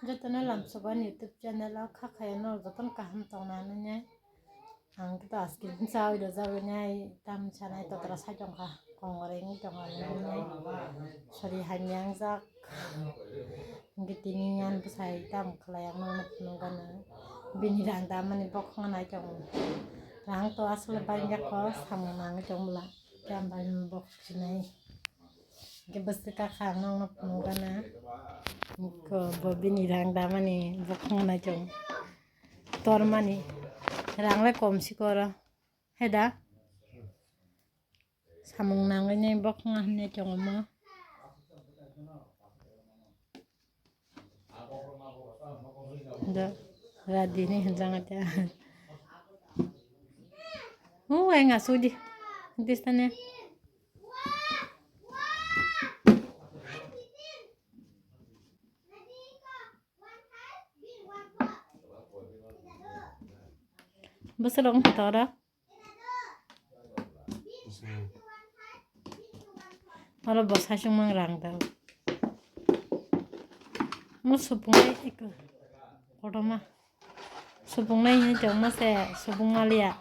Jotana lam soban YouTube channel a khakhayanol joton kaham tongnani nyai ang kita askil sawi do zawi nyai tam chanai to tara sajong ka kongoreng jongal nyai sori hanyang jak ngitingan busai tam klayang nong nongana bini rang damani bokhang nai jong rang to asle banyak ko samang jong la jam ban bok chinai ke basti ka khang nong nongana ko bobini rang damani bokhang nai jong tor mani rang le kom sikora heda samung nangnya bokhang ne jong mo da radini hanjang ata ai ngasudi distane Basalong tara Kalau bos hasung mangrang tau musupung ek koroma supung nai ni jong mase supung alia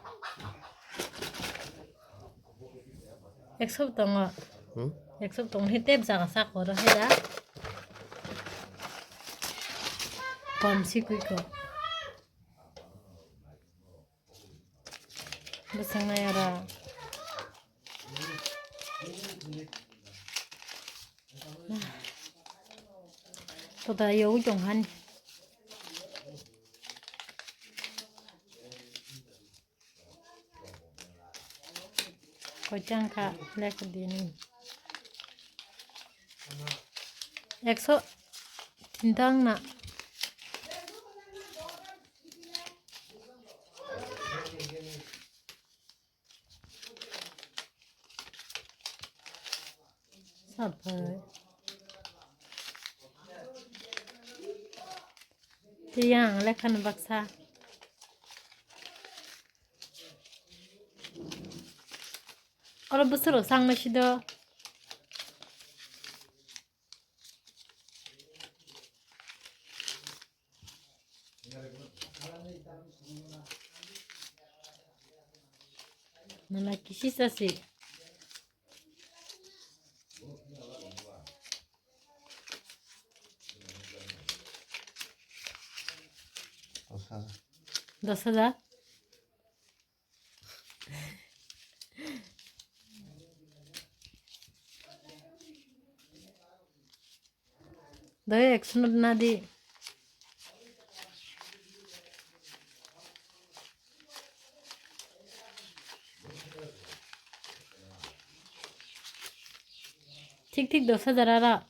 ek sop tong hitep jaga sakor heda kom sikui ko besang na yara to da yo jong han ko jangka lek dini ekso tindang na sabar tiang lekan baksa kalau besar sang masih do nala kisi sasi Dosa Daya eksunod na di ঠিক dosa jarara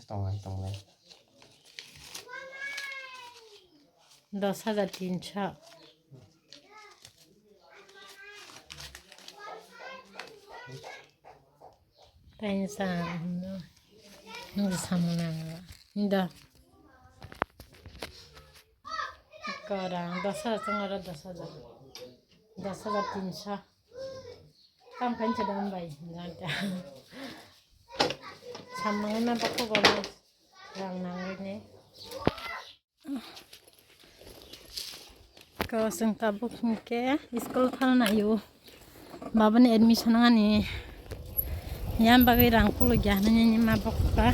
tong lai 10,300 Tanya sama ini sama nanga indah sekarang 10,300 tam kan sedang baik nanti sama na bako kalau yang nangini kau seng tabuk ke sekolah kalau nak yu bapa ni admission ngani yang bagi rangkul jangan nyanyi mabok ka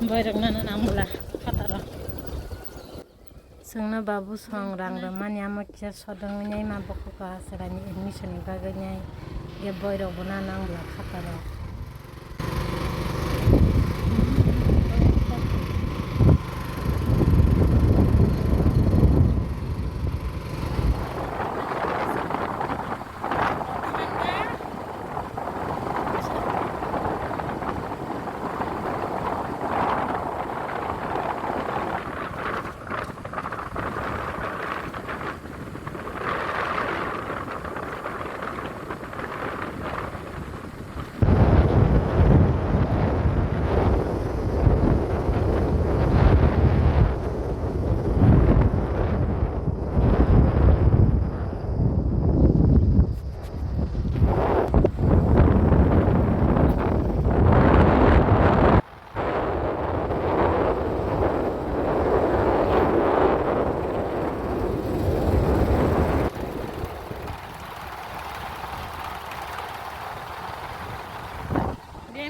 boyrang nana namula katara sengna babu song rang raman yang makia sodang nyanyi mabok ka serani admission bagi nyanyi dia boyrang nana namula katara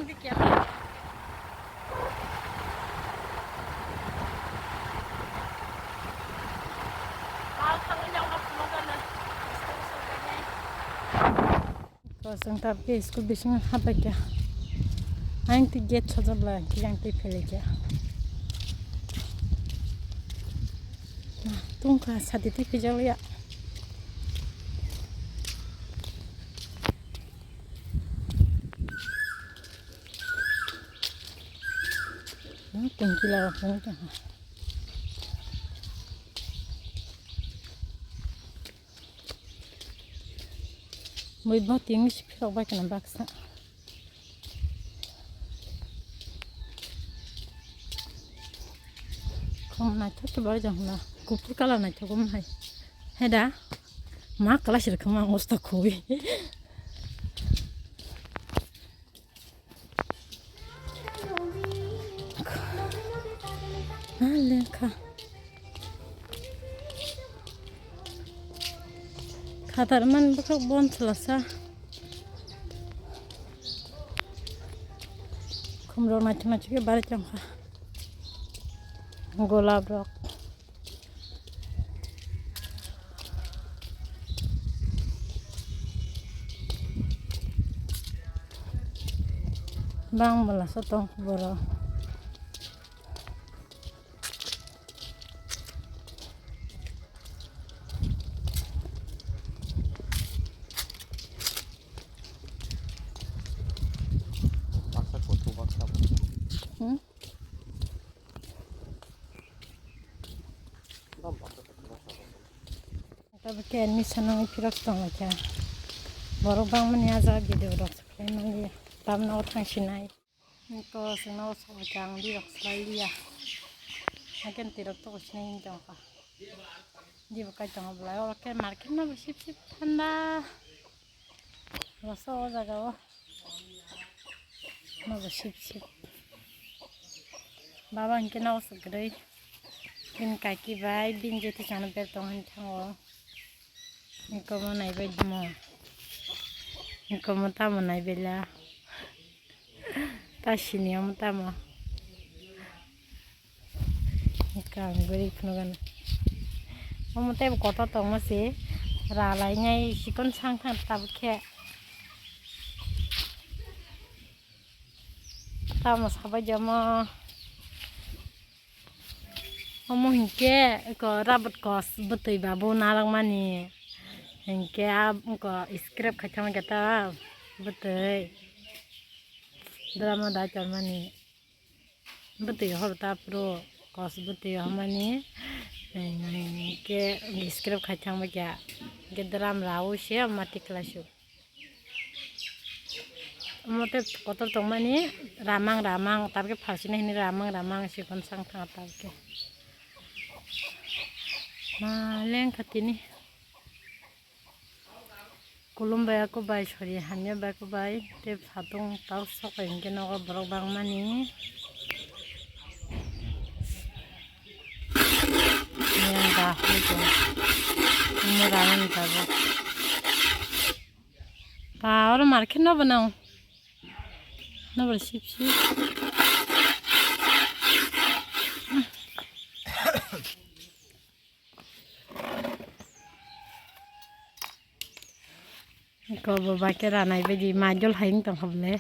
dikit. Kosong tapi school bising apa kya? Aing ti get choza bla yang ti pele kya. Tung ka sadi ti pijal ya. Tung kila pung kya. Muy bot tiếng philok ba kana baksa. Không này chắc cái bao giờ là cúp cái là này cho cũng hay. Hay đã. Má cái là chỉ không mang osta khui. lên kha. Kadarman bakak bon selasa. Kumro macam-macam ke balik jangka. Golab rock. Bang bola sotong boro. Tapi kan ni senang ipirak tong aja. Baru bang meni aja video rok sekali nanti. Tam na otang sinai. Niko senang sojang di rok sekali ya. Makin tirak tu sinai jang ka. Di buka jang belai orang kan market na bersip-sip tanda. Rasa jaga wah. Na bersip-sip. Baba ingin na segera. Bin kaki bayi bin jadi jangan bertongan canggo. Niko mau naik baju mo. Niko mau tamu naik bela. Tasini mau tamu. Niko angguri penugan. Mau tahu kota tong masih. Ralainya sikon sangkang tabu ke. Tamu sahabat jama. Omo hingke ko rabat kos betul babu narang mani. Hingke ko script kacang kata betul. Drama dah cuma mani. Betul horta pro kos betul mani. Hingke script kacang baca. Hingke drama rawu sih mati kelasku. Omo te kotor tong mani ramang tapi pasien ini ramang sikon sang tang tapi. Maleng katini kulum bay aku bay sorry hanya bay aku bay te hatung tau sok ingin aku borok bang mani yang dah itu ini ramen tahu orang market no benang no bersip. Kau bawa kira naik baju majul haing tong kable.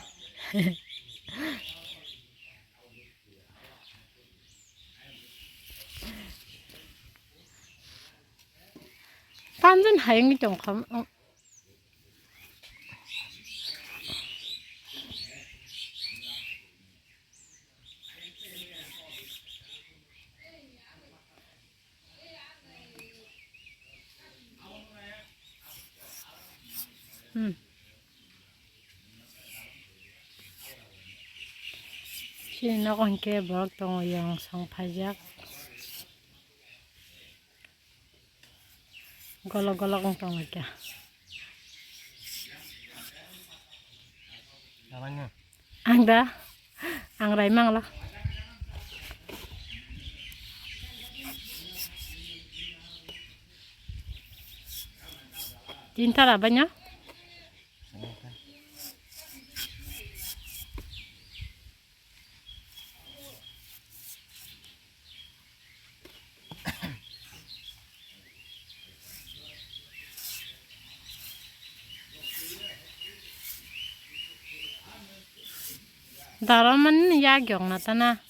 Panjang haing tong kam. Sini nak angke borok tong yang sang pajak. Golok-golok tong aja. Namanya? Angda, angrai mang lah. Cinta lah banyak. Daron mani ya gyong na tana.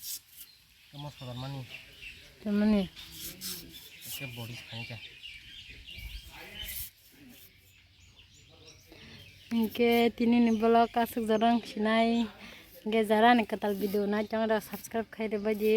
Kamu soran mani. Mani. Oke body kayaknya. Oke, tini nih blog kasih jarang sinai. Oke, jarang nih ketal video na jangan subscribe kayak deh baji.